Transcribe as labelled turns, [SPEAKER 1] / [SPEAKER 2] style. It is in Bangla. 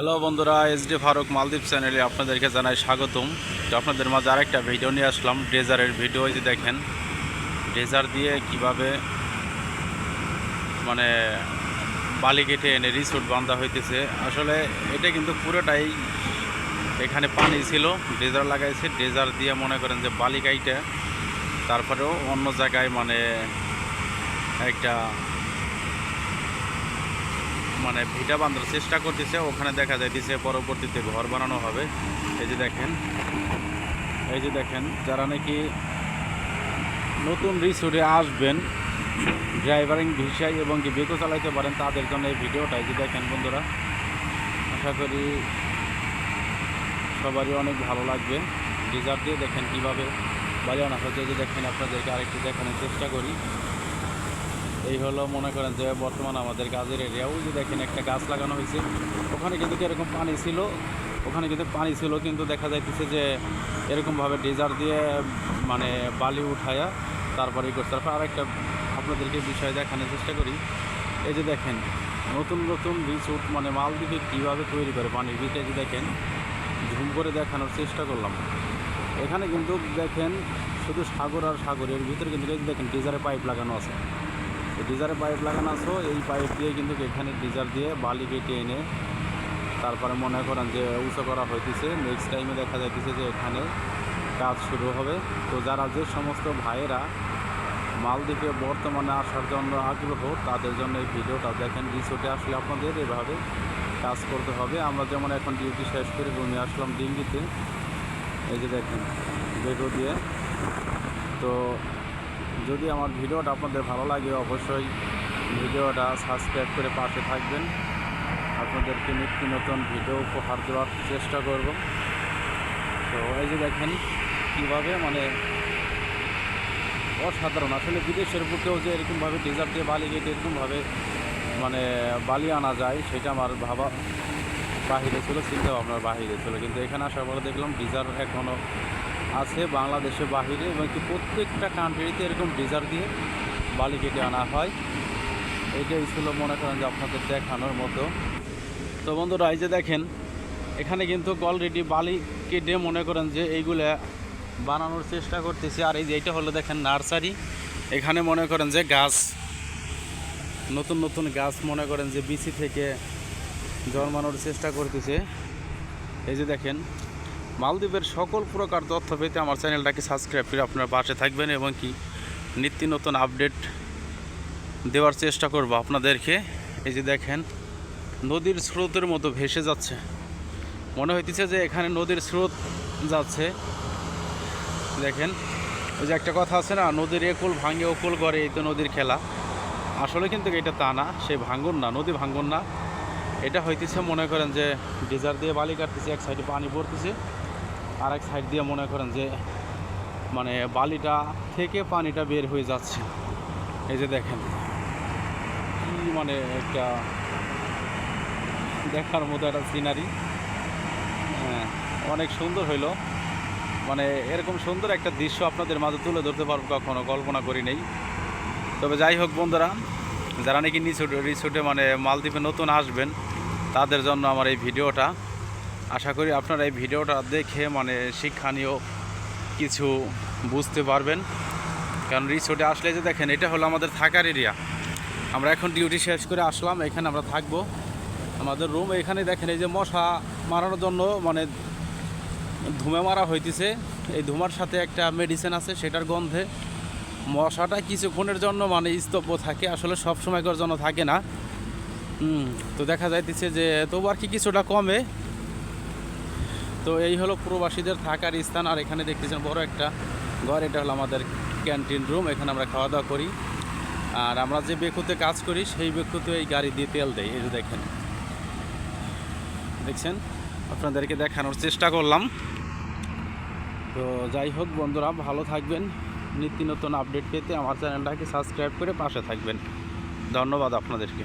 [SPEAKER 1] হ্যালো বন্ধুরা, এসডি ফারুক মালদ্বীপ চ্যানেলে আপনাদেরকে জানাই স্বাগতম। তো আপনাদের মাঝে আরেকটা ভিডিও নিয়ে আসলাম, ড্রেজারের ভিডিও। যে দেখেন ড্রেজার দিয়ে কিভাবে মানে বালি কেটে এনে রিসোর্ট বাঁধা হইতেছে। আসলে এটা কিন্তু পুরোটাই এখানে পানি ছিল, ড্রেজার লাগাইছে, ড্রেজার দিয়ে মনে করেন যে বালি কাইটা তারপরেও অন্য জায়গায় একটা ভিটা বাঁধার চেষ্টা করতেছে। ওখানে দেখা যাইতেছে পরবর্তীতে ঘর বানানো হবে। এই যে দেখেন যারা নাকি নতুন রিসোর্টে আসবেন, ড্রাইভারিং ভিসায় এবং কি বেকো চালাইতে পারেন, তাদের জন্য এই ভিডিওটা। এই যে দেখেন বন্ধুরা, আশা করি সবারই অনেক ভালো লাগবে। ড্রেজার দিয়ে দেখেন কীভাবে বালি আনা হচ্ছে। যে দেখেন আপনাদেরকে আরেকটু দেখানোর চেষ্টা করি। এই হলো মনে করেন যে বর্তমান আমাদের কাজের এরিয়াও। যে দেখেন একটা গাছ লাগানো হয়েছে, ওখানে কিন্তু এরকম পানি ছিল, কিন্তু দেখা যাইতেছে যে এরকমভাবে ড্রেজার দিয়ে বালি উঠায়া তারপরে করছে। তারপর আরেকটা আপনাদেরকে বিষয় দেখানোর চেষ্টা করি। এই যে দেখেন নতুন রিসোর্ট মালদ্বীপে কীভাবে তৈরি করে পানির ভিতরে। যে দেখেন ঝুম করে দেখানোর চেষ্টা করলাম। এখানে কিন্তু দেখেন শুধু সাগর আর সাগরের ভিতরে কিন্তু দেখেন ড্রেজারের পাইপ লাগানো আছে। ডিজারে পাইপ লাগানো আছে, এই পাইপ দিয়ে কিন্তু এখানে ডিজার দিয়ে বালি কেটে এনে তারপরে মনে করেন যে উঁচু করা হইতেছে। নেক্সট টাইমে দেখা যাইতেছে যে এখানে কাজ শুরু হবে। তো যারা যে সমস্ত ভাইয়েরা মালদ্বীপে বর্তমানে আসার জন্য আগ্রহ, তাদের জন্য এই ভিডিওটা দেখেন। রিসোর্টে আসলে আপনাদের এভাবে কাজ করতে হবে। আমরা যেমন এখন ডিউটি শেষ করে রুমে আসলাম ডিঙ্গিতে। এই যে দেখেন বেগো দিয়ে। তো যদি আমার ভিডিওটা আপনাদের ভালো লাগে, অবশ্যই ভিডিওটা সাবস্ক্রাইব করে পাশে থাকবেন। আপনাদেরকে নিত্য নতুন ভিডিও উপহার দেওয়ার চেষ্টা করব। তো এই যে দেখেন কীভাবে অসাধারণ। আসলে বিদেশের বুকেও যে এরকমভাবে ড্রেজার দিয়ে বালি কেটে এরকমভাবে বালি আনা যায়, সেটা আমার ভাবা বাহিরে ছিল, চিন্তা ভাবনার বাহিরে ছিল। কিন্তু এখানে আসার পরে দেখলাম ড্রেজার এখনও আছে বাংলাদেশের বাহিরে, এবং কি প্রত্যেকটা কান্ট্রিতে এরকম ড্রেজার দিয়ে বালি কেটে আনা হয়। এইটাই ছিল মনে করেন যে আপনাদের দেখানোর মতো। তো বন্ধুরা, এই যে দেখেন এখানে কিন্তু অলরেডি বালি কেটে মনে করেন যে এইগুলা বানানোর চেষ্টা করতেছি। আর এই যে এইটা হলো দেখেন নার্সারি। এখানে মনে করেন যে গাছ, নতুন গাছ মনে করেন যে বিচি থেকে জন্মানোর চেষ্টা করতেছে। এই যে দেখেন মালদ্বীপের সকল প্রকার তথ্য পেতে আমার চ্যানেলটাকে সাবস্ক্রাইব করে আপনারা পাশে থাকবেন, এবং কি নিত্য নতুন আপডেট দেওয়ার চেষ্টা করব আপনাদেরকে। এই যে দেখেন নদীর স্রোতের মতো ভেসে যাচ্ছে, মনে হইতেছে যে এখানে নদীর স্রোত যাচ্ছে। দেখেন ওই যে একটা কথা আছে না, নদীর একুল ভাঙে ওকুল গড়ে, এই তো নদীর খেলা। আসলে কিন্তু এটা তা না, সেই ভাঙ্গন না, নদী ভাঙ্গন না। এটা হইতেছে মনে করেন যে ড্রেজার দিয়ে বালি কাটতেছে, এক সাইডে পানি পড়তেছে, আর এক সাইড দিয়ে মনে করেন যে বালিটা থেকে পানিটা বের হয়ে যাচ্ছে। এই যে দেখেন কি একটা দেখার মতো একটা সিনারি। হ্যাঁ, অনেক সুন্দর হইলো। এরকম সুন্দর একটা দৃশ্য আপনাদের মাঝে তুলে ধরতে পারবো কখনো কল্পনা করি নেই। তবে যাই হোক বন্ধুরা, যারা নাকি রিসোর্টে মালদ্বীপে নতুন আসবেন, তাদের জন্য আমার এই ভিডিওটা। আশা করি আপনারা এই ভিডিওটা দেখে শিক্ষণীয় কিছু বুঝতে পারবেন। কারণ রিসোর্টে আসলে যে দেখেন এটা হলো আমাদের থাকার এরিয়া। আমরা এখন ডিউটি শেষ করে আসলাম, এখানে আমরা থাকবো। আমাদের রুম এখানে দেখেন। এই যে মশা মারানোর জন্য ধুমে মারা হইতেছে। এই ধুমার সাথে একটা মেডিসিন আছে, সেটার গন্ধে মশাটা কিছুক্ষণের জন্য স্তব্ধ থাকে, আসলে সব সময়কার জন্য থাকে না। তো দেখা যাইতেছে যে তবু আর কি কিছুটা কমে। তো এই হলো প্রবাসীদের থাকার স্থান। আর এখানে দেখতেছেন বড় একটা ঘর, এটা হলো আমাদের ক্যান্টিন রুম। এখানে আমরা খাওয়া দাওয়া করি। আর আমরা যে বেকুতে কাজ করি, সেই বেকুতে এই গাড়ি দিয়ে তেল দেয়। এই যে দেখছেন, আপনাদেরকে দেখানোর চেষ্টা করলাম। তো যাই হোক বন্ধুরা, ভালো থাকবেন। নিত্য নতুন আপডেট পেতে আমার চ্যানেলটাকে সাবস্ক্রাইব করে পাশে থাকবেন। ধন্যবাদ আপনাদেরকে।